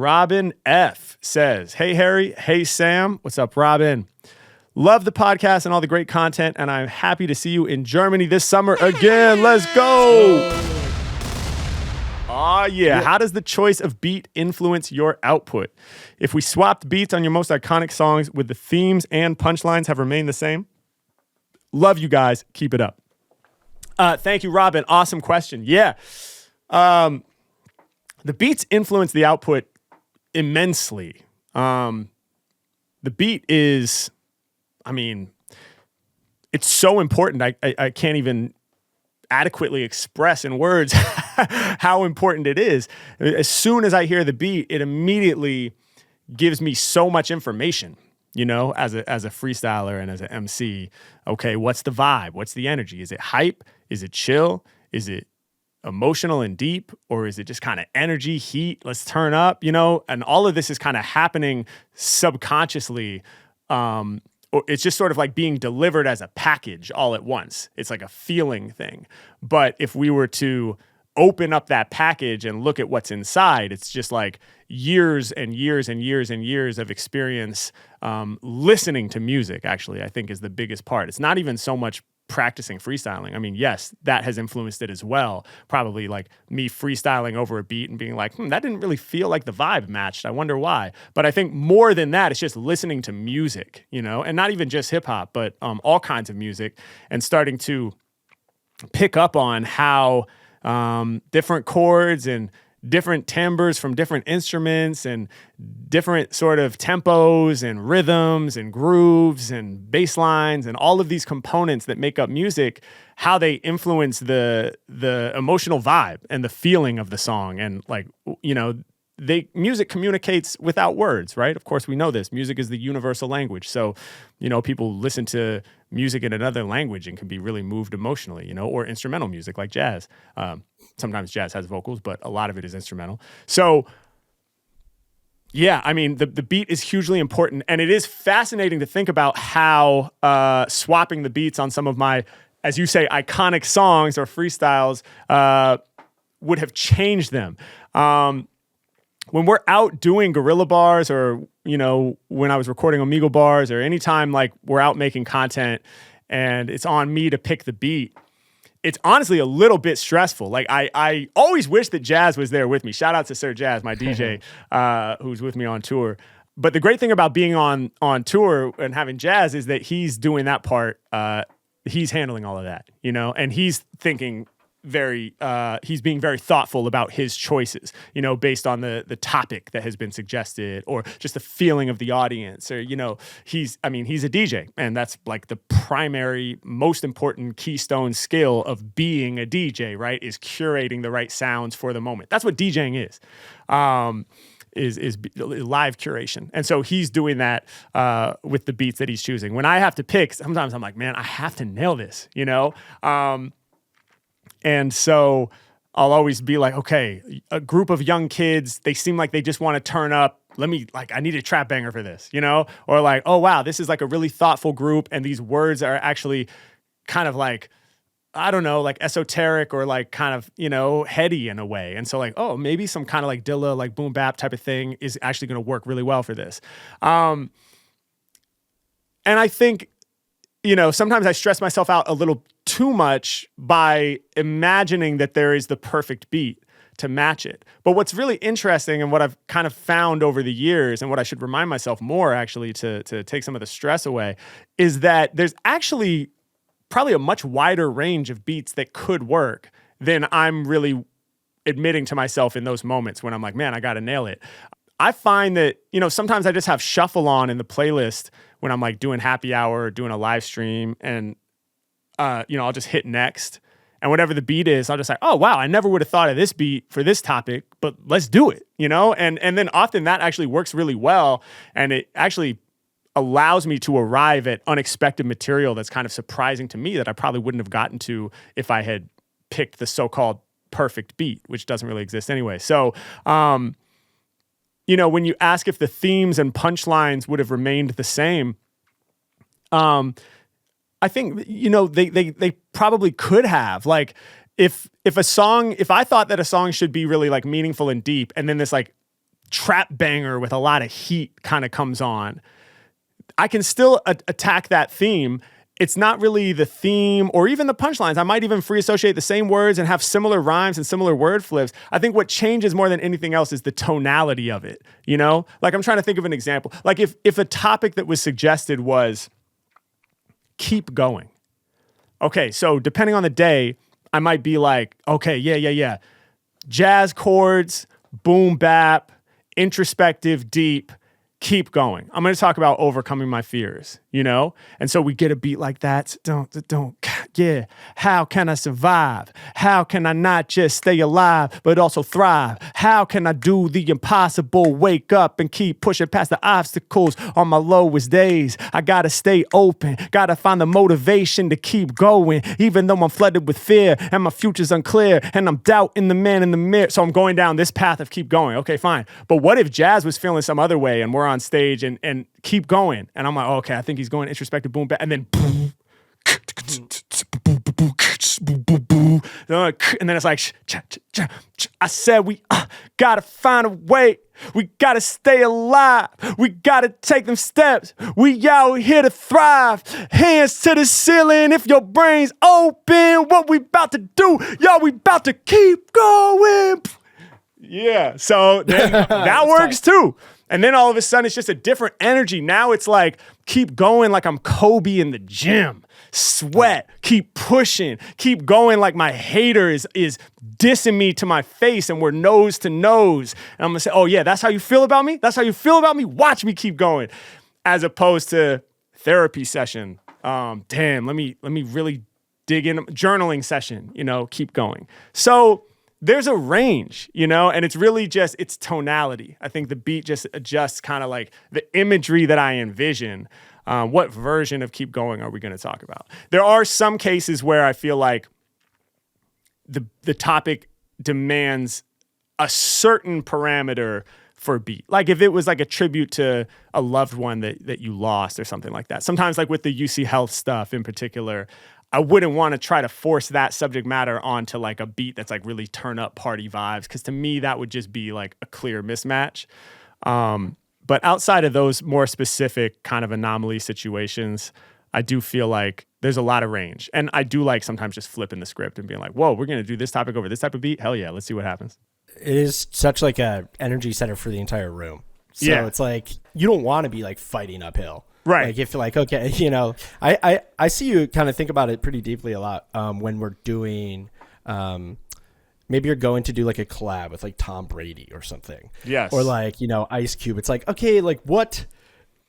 Robin F says, "Hey, Harry. Hey, Sam." What's up, Robin? "Love the podcast and all the great content, and I'm happy to see you in Germany this summer again. Let's go." Oh, yeah. How does the choice of beat influence your output? If we swapped beats on your most iconic songs, would the themes and punchlines have remained the same? Love you guys. Keep it up. Thank you, Robin. Awesome question. Yeah. The beats influence the output immensely. The beat is, it's so important. I can't even adequately express in words how important it is. As soon as I hear the beat, it immediately gives me so much information, as a freestyler and as an MC. Okay, what's the vibe? What's the energy? Is it hype? Is it chill? Is it emotional and deep? Or is it just kind of energy, heat? Let's turn up, and all of this is kind of happening subconsciously. It's just sort of like being delivered as a package all at once. It's like a feeling thing. But if we were to open up that package and look at what's inside, it's just like years and years and years and years of experience listening to music, actually, I think is the biggest part. It's not even so much practicing freestyling. Yes, that has influenced it as well. Probably like me freestyling over a beat and being like, that didn't really feel like the vibe matched. I wonder why. But I think more than that, it's just listening to music, and not even just hip hop, but all kinds of music, and starting to pick up on how different chords and different timbres from different instruments and different sort of tempos and rhythms and grooves and bass lines and all of these components that make up music, how they influence the emotional vibe and the feeling of the song. And music communicates without words, right? Of course, we know this. Music is the universal language. So, people listen to music in another language and can be really moved emotionally, or instrumental music like jazz. Sometimes jazz has vocals, but a lot of it is instrumental. So, yeah, the beat is hugely important. And it is fascinating to think about how swapping the beats on some of my, as you say, iconic songs or freestyles would have changed them. When we're out doing guerrilla bars, or, when I was recording Omegle bars, or anytime like we're out making content and it's on me to pick the beat, it's honestly a little bit stressful. Like I always wish that Jazz was there with me. Shout out to Sir Jazz, my DJ, who's with me on tour. But the great thing about being on tour and having Jazz is that he's doing that part. He's handling all of that, and he's thinking he's being very thoughtful about his choices, based on the topic that has been suggested, or just the feeling of the audience, or, he's a DJ, and that's like the primary, most important keystone skill of being a DJ, right? Is curating the right sounds for the moment. That's what DJing is live curation. And so he's doing that with the beats that he's choosing. When I have to pick, sometimes I'm like, man, I have to nail this, and so I'll always be like, okay, a group of young kids, they seem like they just want to turn up. I need a trap banger for this, Or like, oh, wow, this is like a really thoughtful group, and these words are actually kind of like, I don't know, like esoteric or like kind of, heady in a way. And so like, oh, maybe some kind of like Dilla, like boom bap type of thing is actually going to work really well for this. And I think, sometimes I stress myself out a little too much by imagining that there is the perfect beat to match it. But what's really interesting, and what I've kind of found over the years, and what I should remind myself more actually to take some of the stress away, is that there's actually probably a much wider range of beats that could work than I'm really admitting to myself in those moments when I'm like, man, I got to nail it. I find that, sometimes I just have shuffle on in the playlist when I'm like doing happy hour or doing a live stream, and I'll just hit next, and whatever the beat is, I'll just say, oh wow, I never would have thought of this beat for this topic, but let's do it, and then often that actually works really well, and it actually allows me to arrive at unexpected material that's kind of surprising to me that I probably wouldn't have gotten to if I had picked the so-called perfect beat, which doesn't really exist anyway. So when you ask if the themes and punchlines would have remained the same, I think, they probably could have. Like, if I thought that a song should be really like meaningful and deep, and then this like trap banger with a lot of heat kind of comes on, I can still attack that theme. It's not really the theme or even the punchlines. I might even free associate the same words and have similar rhymes and similar word flips. I think what changes more than anything else is the tonality of it, you know? Like I'm trying to think of an example. Like if a topic that was suggested was keep going. Okay, so depending on the day, I might be like, okay, yeah. Jazz chords, boom bap, introspective, deep, keep going. I'm going to talk about overcoming my fears, you know? And so we get a beat like that. Yeah. How can I survive? How can I not just stay alive, but also thrive? How can I do the impossible? Wake up and keep pushing past the obstacles on my lowest days. I got to stay open. Got to find the motivation to keep going, even though I'm flooded with fear and my future's unclear and I'm doubting the man in the mirror. So I'm going down this path of keep going. Okay, fine. But what if Jazz was feeling some other way and we're on stage and keep going? And I'm like, okay, I think he's going introspective, boom, back, and then boom. And then it's like, I said we gotta find a way. We gotta stay alive. We gotta take them steps. We out here to thrive. Hands to the ceiling if your brain's open. What we about to do? Yo, we about to keep going. Yeah, so then that works too. And then all of a sudden it's just a different energy. Now it's like, keep going like I'm Kobe in the gym. Sweat, keep pushing, keep going like my hater is dissing me to my face and we're nose to nose. And I'm gonna say, oh yeah, that's how you feel about me? That's how you feel about me? Watch me keep going. As opposed to therapy session. Damn, let me really dig in. Journaling session, you know, keep going. So there's a range, you know, and it's really just, it's tonality. I think the beat just adjusts kind of like the imagery that I envision. What version of keep going are we going to talk about? There are some cases where I feel like the topic demands a certain parameter for beat. Like if it was like a tribute to a loved one that you lost or something like that. Sometimes like with the UC Health stuff in particular, I wouldn't want to try to force that subject matter onto like a beat that's like really turn up party vibes. Because to me, that would just be like a clear mismatch. But outside of those more specific kind of anomaly situations, I do feel like there's a lot of range. And I do like sometimes just flipping the script and being like, whoa, we're going to do this topic over this type of beat? Hell yeah, let's see what happens. It is such like a energy center for the entire room. So Yeah. It's like, you don't want to be like fighting uphill. Right. Like if you're like, okay, you know, I see you kind of think about it pretty deeply a lot when we're doing, maybe you're going to do like a collab with like Tom Brady or something. Yes. Or like, you know, Ice Cube. It's like, okay, like what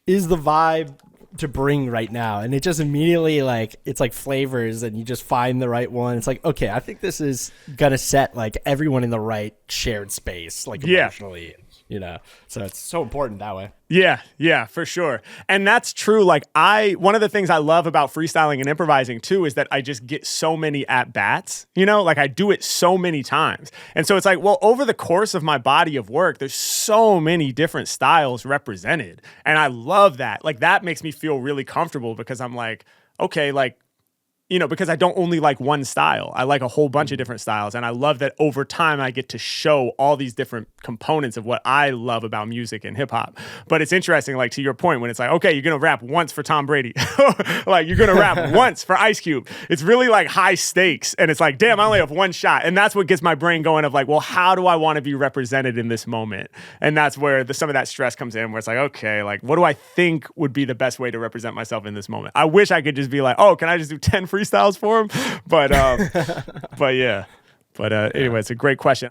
is the vibe to bring right now? And it just immediately like, it's like flavors and you just find the right one. It's like, okay, I think this is going to set like everyone in the right shared space, like emotionally. You know, so it's so important that way. Yeah, for sure. And that's true. Like one of the things I love about freestyling and improvising too, is that I just get so many at bats, you know, like I do it so many times. And so it's like, well, over the course of my body of work, there's so many different styles represented. And I love that. Like that makes me feel really comfortable because I'm like, okay, like, you know, because I don't only like one style. I like a whole bunch of different styles. And I love that over time I get to show all these different components of what I love about music and hip hop. But it's interesting, like to your point, when it's like, okay, you're going to rap once for Tom Brady. Like you're going to rap once for Ice Cube. It's really like high stakes. And it's like, damn, I only have one shot. And that's what gets my brain going of like, well, how do I want to be represented in this moment? And that's where some of that stress comes in, where it's like, okay, like what do I think would be the best way to represent myself in this moment? I wish I could just be like, oh, can I just do 10 freestyles for him? But yeah. But anyway, it's a great question.